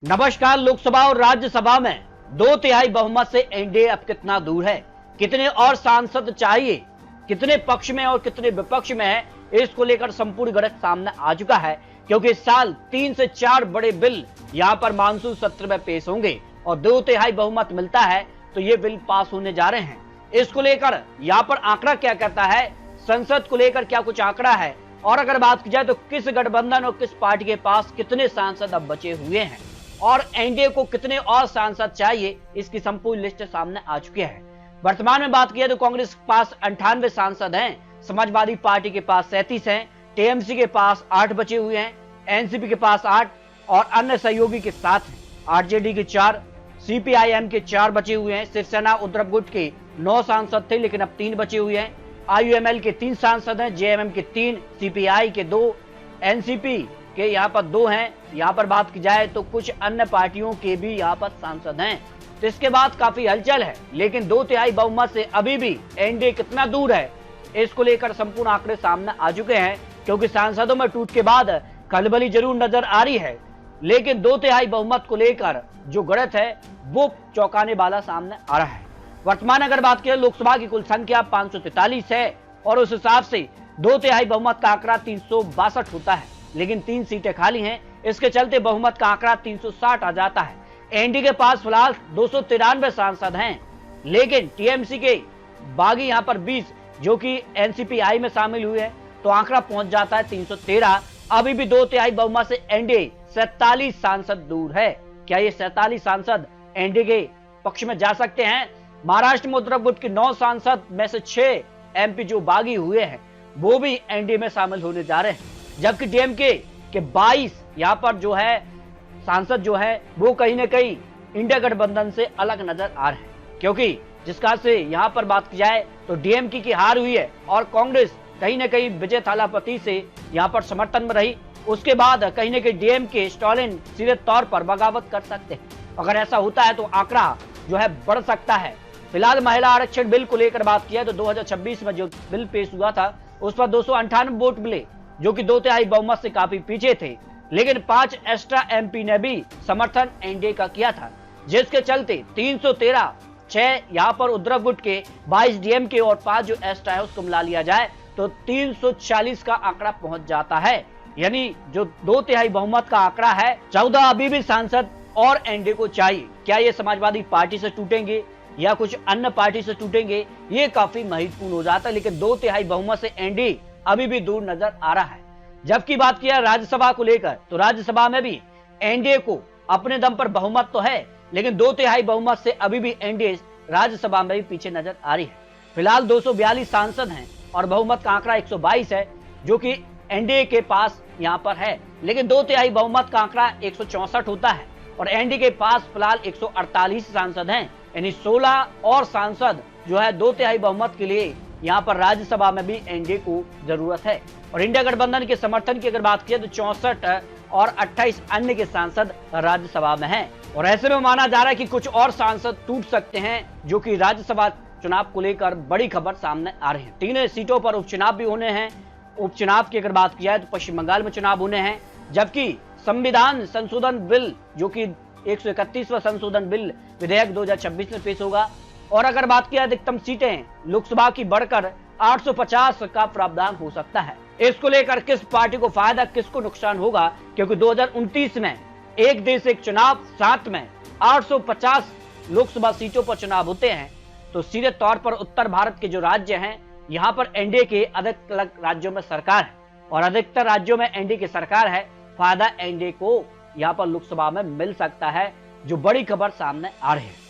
नमस्कार। लोकसभा और राज्यसभा में 2/3 बहुमत से एनडीए अब कितना दूर है, कितने और सांसद चाहिए, कितने पक्ष में और कितने विपक्ष में है, इसको लेकर संपूर्ण गणित सामने आ चुका है। क्योंकि इस साल 3 से 4 बड़े बिल यहां पर मानसून सत्र में पेश होंगे और 2/3 बहुमत मिलता है तो ये बिल पास होने जा रहे हैं। इसको लेकर यहाँ पर आंकड़ा क्या कहता है, संसद को लेकर क्या कुछ आंकड़ा है, और अगर बात की जाए तो किस गठबंधन और किस पार्टी के पास कितने सांसद अब बचे हुए हैं और एनडीए को कितने और सांसद चाहिए, इसकी संपूर्ण लिस्ट सामने आ चुकी है। वर्तमान में बात की तो कांग्रेस के पास 98 सांसद हैं, समाजवादी पार्टी के पास 37 हैं, टीएमसी के पास 8 बचे हुए हैं, एनसीपी के पास 8 और अन्य सहयोगी के 7 हैं, आरजेडी के 4, सीपीआईएम के 4 बचे हुए हैं, शिवसेना उद्धव गुट के 9 सांसद थे लेकिन अब 3 बचे हुए हैं, आईयूएमएल के 3 सांसद हैं, जेएमएम के 3, सीपीआई के 2, एनसीपी के यहाँ पर 2 हैं। यहाँ पर बात की जाए तो कुछ अन्य पार्टियों के भी यहाँ पर सांसद हैं। तो इसके बाद काफी हलचल है, लेकिन 2/3 बहुमत से अभी भी एनडीए कितना दूर है, इसको लेकर संपूर्ण आंकड़े सामने आ चुके हैं। क्योंकि सांसदों में टूट के बाद खलबली जरूर नजर आ रही है, लेकिन 2/3 बहुमत को लेकर जो गणित है वो चौंकाने वाला सामने आ रहा है। वर्तमान अगर बात करें, लोकसभा की कुल संख्या 543 है और उस हिसाब से 2/3 बहुमत का आंकड़ा 362 होता है, लेकिन 3 सीटें खाली हैं। इसके चलते बहुमत का आंकड़ा 360 आ जाता है। एनडीए के पास फिलहाल 293 सांसद हैं, लेकिन टीएमसी के बागी यहाँ पर 20 जो कि एनसीपीआई में शामिल हुए हैं, तो आंकड़ा पहुंच जाता है 313। अभी भी 2/3 बहुमत से एनडीए 47 सांसद दूर है। क्या ये 47 सांसद एनडीए के पक्ष में जा सकते हैं? महाराष्ट्र में उद्धव गुट के 9 सांसद में से 6 एमपी जो बागी हुए हैं वो भी एनडीए में शामिल होने जा रहे हैं, जबकि डीएमके के 22 यहाँ पर जो है सांसद जो है वो कहीं ना कहीं इंडिया गठबंधन से अलग नजर आ रहे हैं। क्योंकि जिसका से यहाँ पर बात की जाए तो डीएमके की हार हुई है और कांग्रेस कहीं ना कहीं विजय थालापति से यहाँ पर समर्थन में रही। उसके बाद कहीं ना कहीं डीएमके स्टालिन सीधे तौर पर बगावत कर सकते हैं। अगर ऐसा होता है तो आंकड़ा जो है बढ़ सकता है। फिलहाल महिला आरक्षण बिल को लेकर बात किया तो 2026 में जो बिल पेश हुआ था उस पर 298 वोट मिले, जो कि 2/3 बहुमत से काफी पीछे थे, लेकिन 5 एक्स्ट्रा एमपी ने भी समर्थन एनडीए का किया था, जिसके चलते 313, 6 यहाँ पर उद्धव गुट के, 22 डीएमके और 5 जो एक्स्ट्रा है उसको मिला लिया जाए तो 340 का आंकड़ा पहुंच जाता है। यानी जो 2/3 बहुमत का आंकड़ा है, 14 अभी भी सांसद और एनडीए को चाहिए। क्या ये समाजवादी पार्टी से टूटेंगे या कुछ अन्य पार्टी से टूटेंगे, ये काफी महत्वपूर्ण हो जाता है। लेकिन 2/3 बहुमत से एनडीए अभी भी दूर नजर आ रहा है। जबकि बात किया राज्यसभा को लेकर तो राज्यसभा में भी एनडीए को अपने दम पर बहुमत तो है, लेकिन 2/3 बहुमत से अभी भी एनडीए राज्यसभा में भी पीछे नजर आ रही है। फिलहाल 242 सांसद हैं और बहुमत का आंकड़ा 122 है, जो कि एनडीए के पास यहाँ पर है, लेकिन 2/3 बहुमत का आंकड़ा 164 होता है और एनडीए के पास फिलहाल 148 सांसद हैं। यानी 16 और सांसद जो है 2/3 बहुमत के लिए यहाँ पर राज्यसभा में भी एनडीए को जरूरत है। और इंडिया गठबंधन के समर्थन की अगर बात की तो 64 और 28 अन्य के सांसद राज्यसभा में हैं। और ऐसे में माना जा रहा है कि कुछ और सांसद टूट सकते हैं, जो कि राज्यसभा चुनाव को लेकर बड़ी खबर सामने आ रही है। 3 सीटों पर उपचुनाव भी होने हैं। उपचुनाव की अगर बात की जाए तो पश्चिम बंगाल में चुनाव होने हैं, जबकि संविधान संशोधन बिल जो कि 131वां संशोधन बिल विधेयक 2026 में पेश होगा। और अगर बात की अधिकतम सीटें लोकसभा की बढ़कर 850 का प्रावधान हो सकता है। इसको लेकर किस पार्टी को फायदा, किसको नुकसान होगा, क्योंकि 2029 में एक देश एक चुनाव, साथ में 850 लोकसभा सीटों पर चुनाव होते हैं, तो सीधे तौर पर उत्तर भारत के जो राज्य हैं यहाँ पर एनडीए के अधिक अलग राज्यों में सरकार है और अधिकतर राज्यों में एनडीए की सरकार है। फायदा एनडीए को यहाँ पर लोकसभा में मिल सकता है, जो बड़ी खबर सामने आ रही है।